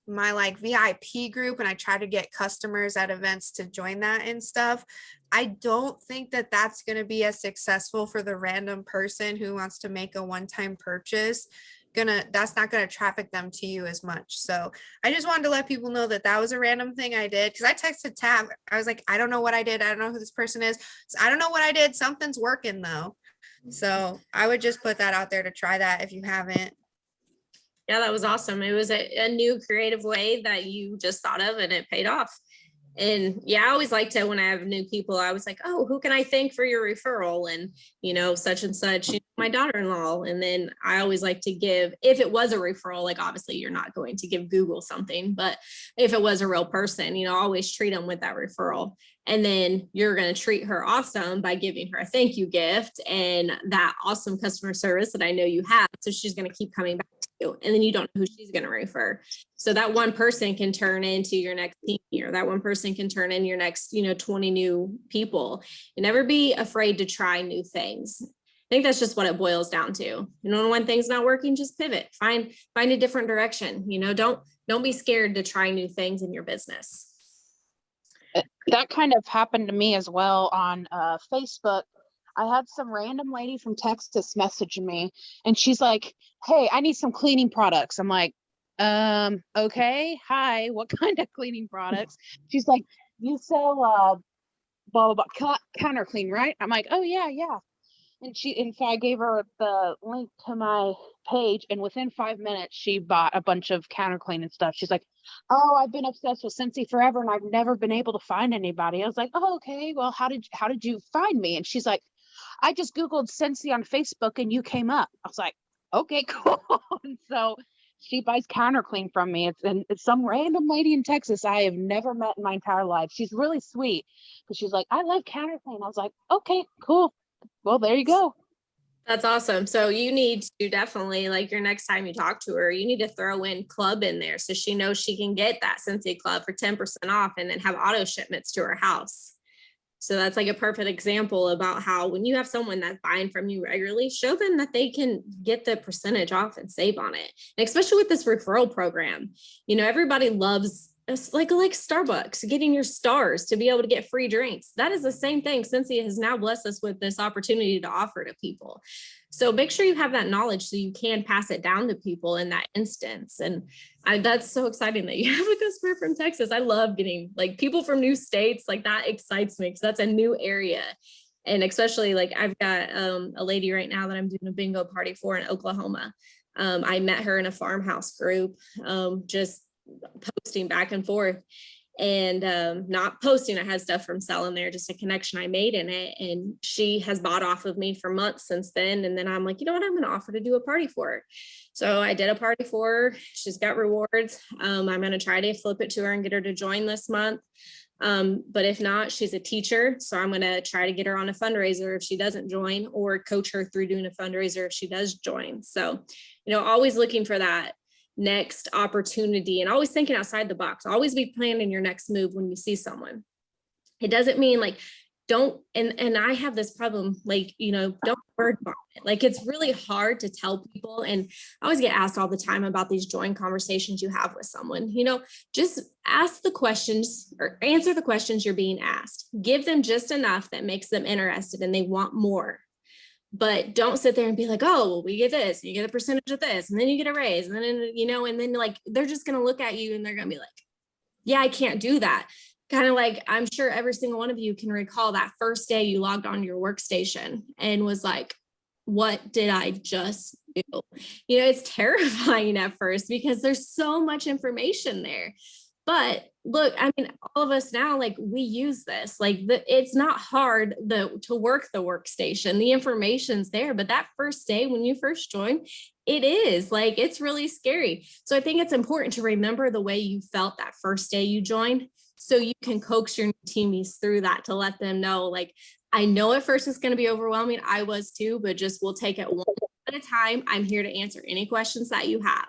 my like VIP group and I try to get customers at events to join that and stuff, I don't think that that's going to be as successful for the random person who wants to make a one-time purchase. That's not going to traffic them to you as much. So I just wanted to let people know that that was a random thing I did, because I texted Tab. I was like, I don't know what I did. I don't know who this person is. So I don't know what I did. Something's working though. So I would just put that out there to try that if you haven't. Yeah, that was awesome. It was a new creative way that you just thought of, and it paid off. And yeah, I always like to, when I have new people, I was like, oh, who can I thank for your referral? And, you know, such and such, my daughter-in-law. And then I always like to give, if it was a referral, like obviously you're not going to give Google something, but if it was a real person, you know, always treat them with that referral. And then you're going to treat her awesome by giving her a thank you gift and that awesome customer service that I know you have. So she's going to keep coming back to you. And then you don't know who she's going to refer. So that one person can turn into your next team, or that one person can turn in your next, you know, 20 new people. You never be afraid to try new things. I think that's just what it boils down to. You know, when things not working, just pivot, find a different direction. You know, don't be scared to try new things in your business. That kind of happened to me as well on Facebook. I had some random lady from Texas message me, and she's like, hey, I need some cleaning products. I'm like, okay, hi, what kind of cleaning products? She's like, you sell blah, blah, blah, counter clean, right? I'm like, oh yeah. And so I gave her the link to my page, and within 5 minutes, she bought a bunch of counter clean and stuff. She's like, oh, I've been obsessed with Scentsy forever, and I've never been able to find anybody. I was like, oh, okay, well, how did you find me? And she's like, I just Googled Scentsy on Facebook, and you came up. I was like, okay, cool. And so she buys counter clean from me. It's some random lady in Texas I have never met in my entire life. She's really sweet, but she's like, I love counter clean. I was like, okay, cool. Well, there you go. That's awesome. So you need to definitely, like, your next time you talk to her, you need to throw in club in there so she knows she can get that Scentsy Club for 10% off and then have auto shipments to her house. So that's like a perfect example about how when you have someone that's buying from you regularly, show them that they can get the percentage off and save on it. And especially with this referral program, you know, everybody loves, it's like Starbucks, getting your stars to be able to get free drinks. That is the same thing Scentsy has now blessed us with this opportunity to offer to people. So make sure you have that knowledge so you can pass it down to people in that instance. And that's so exciting that you have a customer from Texas. I love getting like people from new states, like that excites me because that's a new area. And especially like I've got a lady right now that I'm doing a bingo party for in Oklahoma. I met her in a farmhouse group, just posting back and forth. and not posting. I had stuff from selling there, just a connection I made in it. And she has bought off of me for months since then. And then I'm like, you know what, I'm going to offer to do a party for her. So I did a party for her. She's got rewards. I'm going to try to flip it to her and get her to join this month. But if not, she's a teacher. So I'm going to try to get her on a fundraiser if she doesn't join, or coach her through doing a fundraiser if she does join. So, always looking for that next opportunity and always thinking outside the box. Always be planning your next move when you see someone. It doesn't mean like, don't, and I have this problem, like, don't word vomit. Like, it's really hard to tell people. And I always get asked all the time about these join conversations you have with someone. Just ask the questions or answer the questions you're being asked. Give them just enough that makes them interested and they want more. But don't sit there and be like, oh, well, we get this, you get a percentage of this, and then you get a raise. And then, and then like, they're just going to look at you and they're going to be like, yeah, I can't do that. Kind of like, I'm sure every single one of you can recall that first day you logged on your workstation and was like, what did I just do? It's terrifying at first because there's so much information there. But look, I mean, all of us now, like, we use this, like, it's not hard to work the workstation. The information's there, but that first day when you first join, it is like, it's really scary. So I think it's important to remember the way you felt that first day you joined, so you can coax your teamies through that, to let them know, like, I know at first it's going to be overwhelming. I was too, but just we'll take it one at a time. I'm here to answer any questions that you have.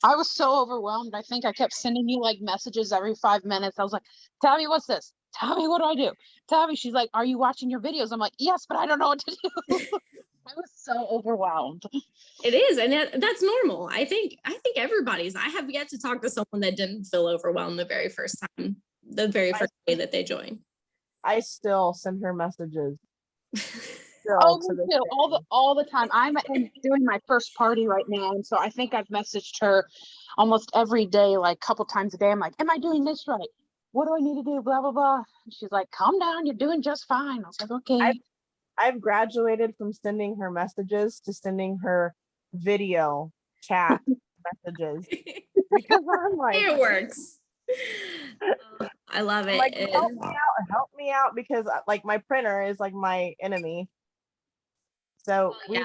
I was so overwhelmed. I think I kept sending you like messages every 5 minutes. I was like, tell me what's this? Tell me, what do I do? Tell me. She's like, are you watching your videos? I'm like, yes, but I don't know what to do. I was so overwhelmed. It is. And that's normal. I think everybody's. I have yet to talk to someone that didn't feel overwhelmed the very first time, the very first day that they joined. I still send her messages. Oh, me too. All the time. I'm doing my first party right now, and so I think I've messaged her almost every day, like a couple times a day. I'm like, am I doing this right? What do I need to do? Blah blah blah. And she's like, calm down, you're doing just fine. I was like, okay. I've graduated from sending her messages to sending her video chat messages, because I'm like, it works. I love it. Like, help me out, because like my printer is like my enemy. So we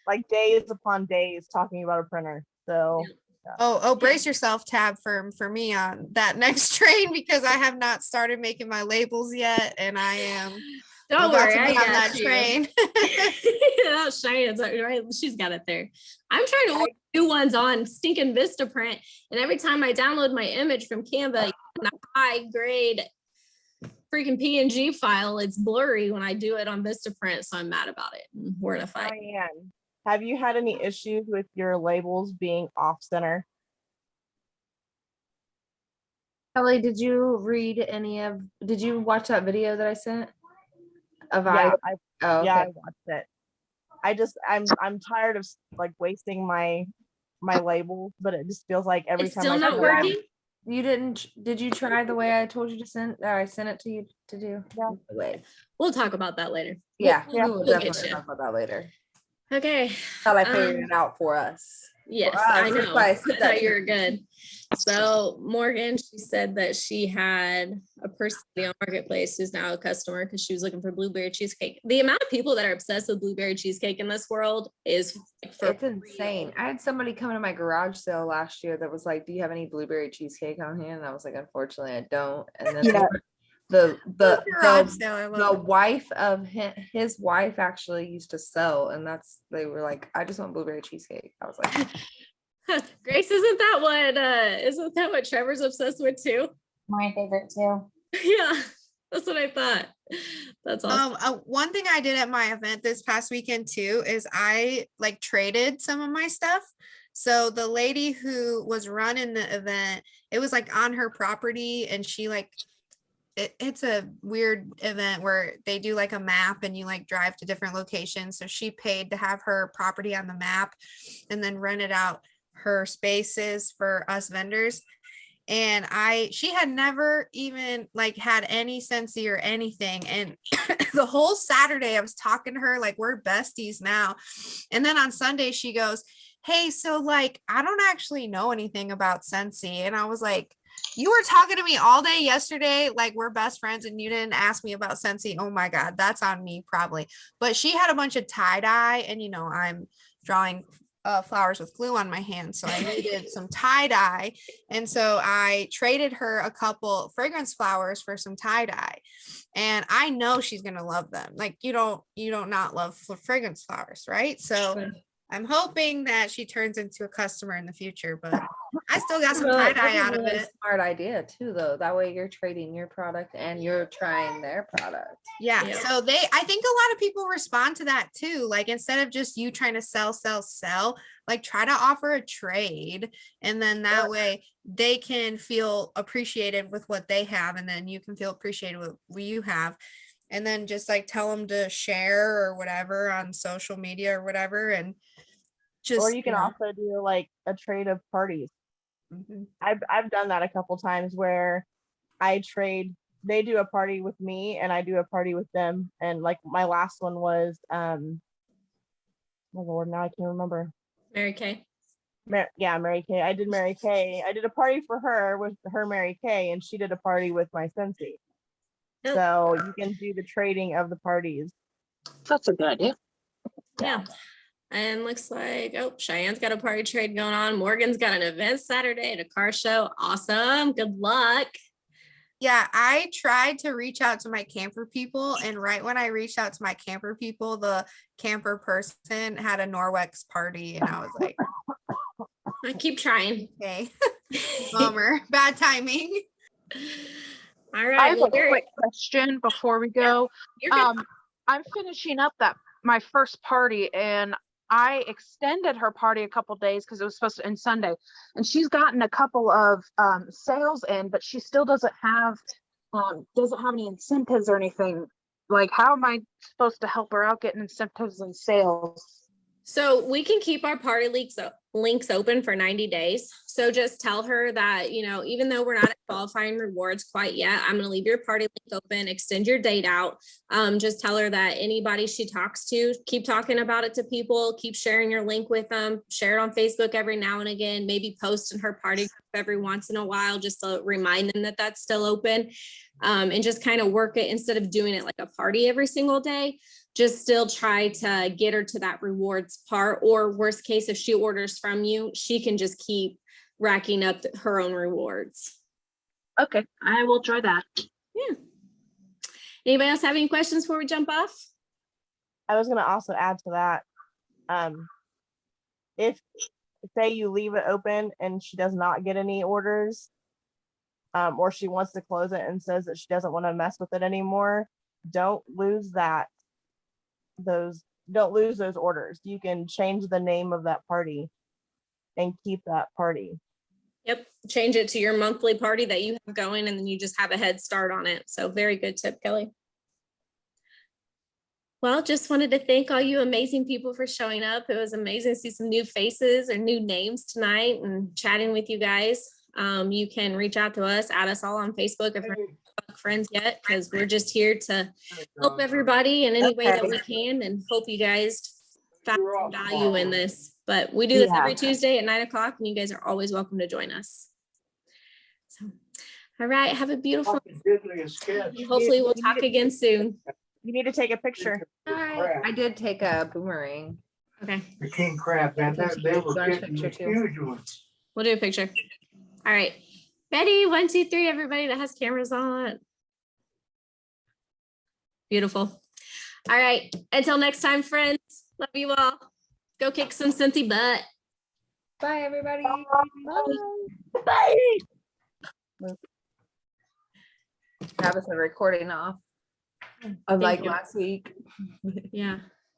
like days upon days talking about a printer. So brace yourself, Tab, for me on that next train, because I have not started making my labels yet, and I am don't about worry, to be I on got that you. train. That's shiny. Right, she's got it there. I'm trying to order new ones on stinking Vistaprint, and every time I download my image from Canva, a high grade freaking PNG file, it's blurry when I do it on Vistaprint, so I'm mad about it. We're in a fight. Diane, have you had any issues with your labels being off center? Kelly, did you watch that video that I sent? I watched it. I'm tired of like wasting my labels, but it just feels like every It's time still I not working. Did you try the way I told you to send? I sent it to you to do. Yeah. We'll talk about that later. We'll definitely talk about that later. Okay. Thought I figured it out for us. Yes, I know. I thought you were good. So Morgan, she said that she had a person on Marketplace who's now a customer because she was looking for blueberry cheesecake. The amount of people that are obsessed with blueberry cheesecake in this world is it's insane. I had somebody come to my garage sale last year that was like, do you have any blueberry cheesecake on hand? And I was like, unfortunately, I don't. And then the wife of his wife actually used to sell, and they were like, I just want blueberry cheesecake. I was like, Grace, isn't that what Trevor's obsessed with too? My favorite too. Yeah, that's what I thought. That's awesome. One thing I did at my event this past weekend too is I like traded some of my stuff. So the lady who was running the event, it was like on her property, and she like it's a weird event where they do like a map and you like drive to different locations. So she paid to have her property on the map and then rented out her spaces for us vendors. And she had never even like had any Scentsy or anything. And the whole Saturday I was talking to her, like, we're besties now. And then on Sunday she goes, hey, so like, I don't actually know anything about Scentsy. And I was like, You were talking to me all day yesterday, like we're best friends, and you didn't ask me about Scentsy. Oh my God, that's on me probably. But she had a bunch of tie dye, and I'm drawing flowers with glue on my hands, so I needed some tie dye, and so I traded her a couple fragrance flowers for some tie dye, and I know she's gonna love them. Like you don't not love fragrance flowers, right? So I'm hoping that she turns into a customer in the future, but I still got some tie dye out of Really it. smart idea too, though. That way you're trading your product and you're trying their product. Yeah. Yeah. So I think a lot of people respond to that too. Like instead of just you trying to sell, like try to offer a trade. And then that way they can feel appreciated with what they have. And then you can feel appreciated with what you have. And then just like tell them to share or whatever on social media or whatever. And just, Or you can also do like a trade of parties. Mhm. I've done that a couple times where I trade, they do a party with me and I do a party with them. And like my last one was oh Lord, now I can't remember. Mary Kay. Mary Kay. I did Mary Kay. I did a party for her with her Mary Kay, and she did a party with my Scentsy. So you can do the trading of the parties. That's a good idea. Yeah. And looks like, Cheyenne's got a party trade going on. Morgan's got an event Saturday at a car show. Awesome. Good luck. Yeah, I tried to reach out to my camper people, and right when I reached out to my camper people, the camper person had a Norwex party, and I was like, I keep trying. okay, bummer, bad timing. All I right. have Well, a quick question before we go. you're good. I'm finishing up my first party, and I extended her party a couple days because it was supposed to end Sunday, and she's gotten a couple of sales in, but she still doesn't have any incentives or anything. Like, how am I supposed to help her out getting incentives and sales? So we can keep our party links open for 90 days. So just tell her that, even though we're not at qualifying rewards quite yet, I'm going to leave your party link open, extend your date out. Just tell her that anybody she talks to, keep talking about it to people, keep sharing your link with them, share it on Facebook every now and again, maybe post in her party group every once in a while, just to remind them that that's still open. And just kind of work it instead of doing it like a party every single day. Just still try to get her to that rewards part, or worst case, if she orders from you, she can just keep racking up her own rewards. Okay, I will try that. Yeah. Anybody else have any questions before we jump off? I was going to also add to that. If say you leave it open and she does not get any orders, or she wants to close it and says that she doesn't want to mess with it anymore, don't lose those orders. You can change the name of that party and keep that party. Yep. Change it to your monthly party that you have going, and then you just have a head start on it. So very good tip, Kelly. Well, just wanted to thank all you amazing people for showing up. It was amazing to see some new faces or new names tonight and chatting with you guys. You can reach out to us, add us all on Facebook if we're not friends yet, because we're just here to help everybody in any way that we can, and hope you guys found some value in this. But we do this every Tuesday at 9:00, and you guys are always welcome to join us. So, all right, have a beautiful. Hopefully, we'll talk again soon. You need to take a picture. I did take a boomerang. Okay, The king crab, man, they were getting huge ones. we'll do a picture. All right, Betty, 1, 2, 3, everybody that has cameras on. Beautiful. All right, until next time, friends. Love you all. Go kick some Scentsy butt. Bye, everybody. Bye. Travis, a recording off. Unlike last week. Yeah.